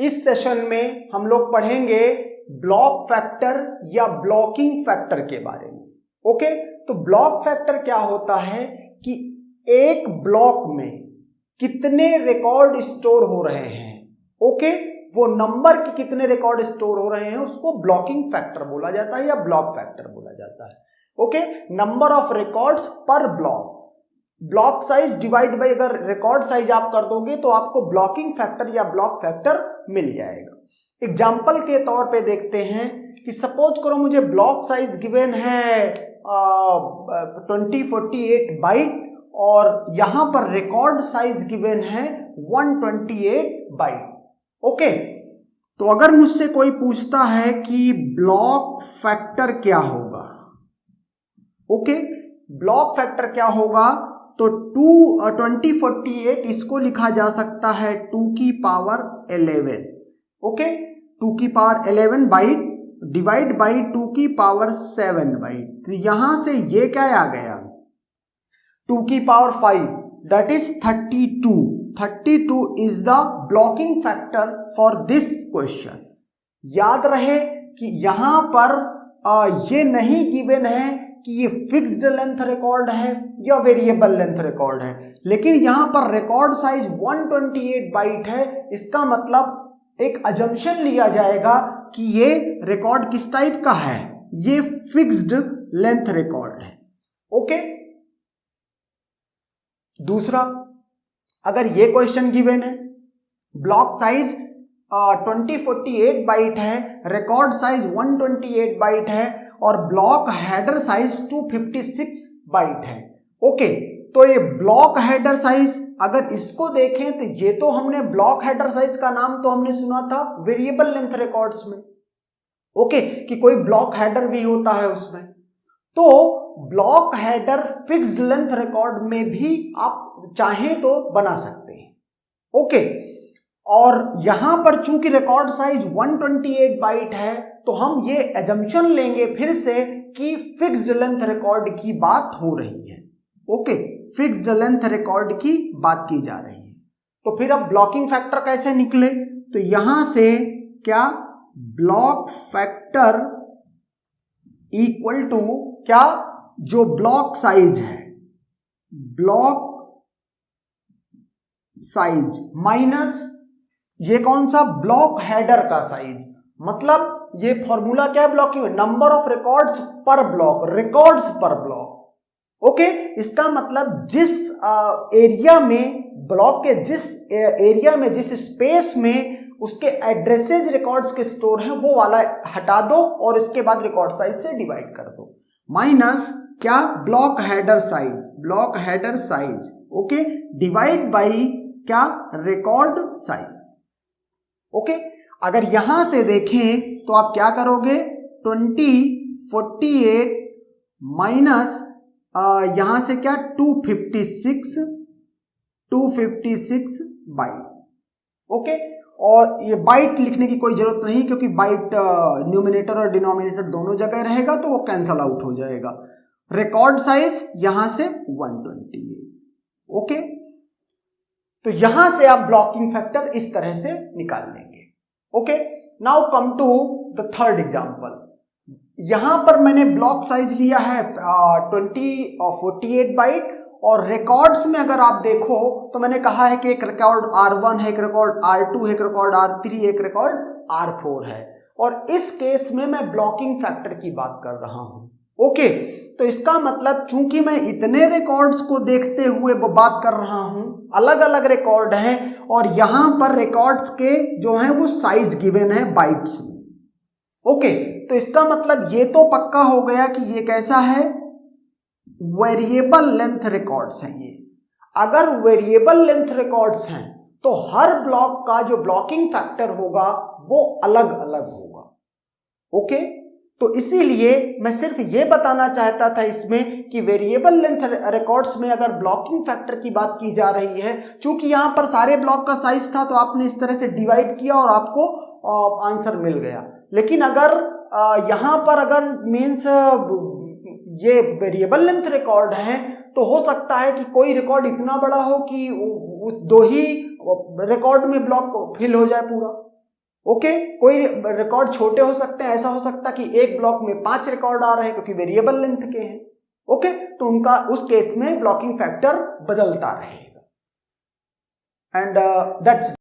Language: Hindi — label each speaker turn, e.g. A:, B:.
A: इस सेशन में हम लोग पढ़ेंगे ब्लॉक फैक्टर या ब्लॉकिंग फैक्टर के बारे में। ओके, तो ब्लॉक फैक्टर क्या होता है कि एक ब्लॉक में कितने रिकॉर्ड स्टोर हो रहे हैं। ओके, वो नंबर के कितने रिकॉर्ड स्टोर हो रहे हैं उसको ब्लॉकिंग फैक्टर बोला जाता है या ब्लॉक फैक्टर बोला जाता है। ओके, नंबर ऑफ रिकॉर्ड्स पर block, block size divide by, अगर रिकॉर्ड साइज आप कर दोगे तो आपको ब्लॉकिंग फैक्टर या ब्लॉक फैक्टर मिल जाएगा। एग्जाम्पल के तौर पे देखते हैं कि सपोज करो मुझे ब्लॉक साइज गिवन है 2048 बाइट और यहां पर रिकॉर्ड साइज गिवन है 128 बाइट। ओके, तो अगर मुझसे कोई पूछता है कि ब्लॉक फैक्टर क्या होगा, ओके, ब्लॉक फैक्टर क्या होगा, तो 2048 इसको लिखा जा सकता है 2 की पावर 11। ओके, 2 की पावर 11 बाइट डिवाइड बाई 2 की पावर 7 बाइट। तो यहां से ये क्या आ गया 2 की power 5, that is 32। 32 is the blocking factor for this question. याद रहे कि यहां पर ये नहीं गिवन है कि ये फिक्स्ड लेंथ रिकॉर्ड है या वेरिएबल लेंथ रिकॉर्ड है, लेकिन यहां पर रिकॉर्ड साइज 128 बाइट है। इसका मतलब एक अजम्पशन लिया जाएगा कि ये रिकॉर्ड किस टाइप का है, ये फिक्स्ड लेंथ रिकॉर्ड है। ओके, दूसरा, अगर ये क्वेश्चन गिवन है ब्लॉक साइज 2048 बाइट है, रिकॉर्ड साइज 128 बाइट है और ब्लॉक हेडर साइज 256 बाइट है। ओके, तो ये ब्लॉक हेडर साइज अगर इसको देखें तो ये तो हमने ब्लॉक हेडर साइज का नाम तो हमने सुना था वेरिएबल लेंथ रिकॉर्ड्स में। ओके, कि कोई ब्लॉक हेडर भी होता है उसमें। तो block header fixed length record में भी आप चाहें तो बना सकते हैं। ओके, और यहां पर चूंकि रिकॉर्ड साइज 128 बाइट है तो हम ये एजम्पशन लेंगे फिर से कि फिक्स्ड लेंथ रिकॉर्ड की बात हो रही है। ओके, फिक्स्ड लेंथ रिकॉर्ड की बात की जा रही है। तो फिर अब ब्लॉकिंग फैक्टर कैसे निकले, तो यहां से क्या ब्लॉक फैक्टर इक्वल टू क्या, जो ब्लॉक साइज है, ब्लॉक साइज माइनस ये कौन सा, ब्लॉक हेडर का साइज। मतलब ये फॉर्मूला क्या है ब्लॉकिंग, नंबर ऑफ रिकॉर्ड्स पर ब्लॉक, रिकॉर्ड्स पर ब्लॉक। ओके, इसका मतलब जिस एरिया में ब्लॉक के जिस एरिया में जिस स्पेस में उसके एड्रेसेज रिकॉर्ड्स के स्टोर हैं वो वाला हटा दो और इसके बाद रिकॉर्ड साइज से डिवाइड कर दो, माइनस क्या, block header size, block header size. Okay, divide by क्या, रिकॉर्ड साइज। ओके, अगर यहां से देखें तो आप क्या करोगे, 2048 माइनस यहां से क्या 256 बाइट। ओके, और ये बाइट लिखने की कोई जरूरत नहीं क्योंकि बाइट न्यूमिनेटर और डिनोमिनेटर दोनों जगह रहेगा तो वो कैंसल आउट हो जाएगा। रिकॉर्ड साइज यहां से 128। ओके, तो यहां से आप ब्लॉकिंग फैक्टर इस तरह से निकाल लेंगे। Okay, now come to the third example. यहां पर मैंने ब्लॉक साइज लिया है 2048 बाइट और रिकॉर्ड्स में अगर आप देखो तो मैंने कहा है कि एक रिकॉर्ड R1 है, एक रिकॉर्ड R2 है, एक रिकॉर्ड R3, एक रिकॉर्ड R4 है और इस केस में मैं ब्लॉकिंग फैक्टर की बात कर रहा हूं। ओके, तो इसका मतलब चूंकि मैं इतने रिकॉर्ड्स को देखते हुए बात कर रहा हूं, अलग अलग रिकॉर्ड हैं और यहां पर रिकॉर्ड्स के जो हैं वो साइज गिवन है बाइट्स में। ओके, तो इसका मतलब ये तो पक्का हो गया कि ये कैसा है, वेरिएबल लेंथ रिकॉर्ड्स हैं ये। अगर वेरिएबल लेंथ रिकॉर्ड्स हैं तो हर ब्लॉक का जो ब्लॉकिंग फैक्टर होगा वो अलग अलग होगा। ओके, तो इसीलिए मैं सिर्फ ये बताना चाहता था इसमें कि वेरिएबल लेंथ रिकॉर्ड्स में अगर ब्लॉकिंग फैक्टर की बात की जा रही है, चूंकि यहां पर सारे ब्लॉक का साइज था तो आपने इस तरह से डिवाइड किया और आपको आंसर मिल गया। लेकिन अगर यहां पर अगर मीन्स ये वेरिएबल लेंथ रिकॉर्ड है तो हो सकता है कि कोई रिकॉर्ड इतना बड़ा हो कि दो ही रिकॉर्ड में ब्लॉक फिल हो जाए पूरा। ओके, कोई रिकॉर्ड छोटे हो सकते हैं, ऐसा हो सकता है कि एक ब्लॉक में 5 रिकॉर्ड आ रहे हैं क्योंकि वेरिएबल लेंथ के हैं। ओके, तो उनका उस केस में ब्लॉकिंग फैक्टर बदलता रहेगा एंड दैट्स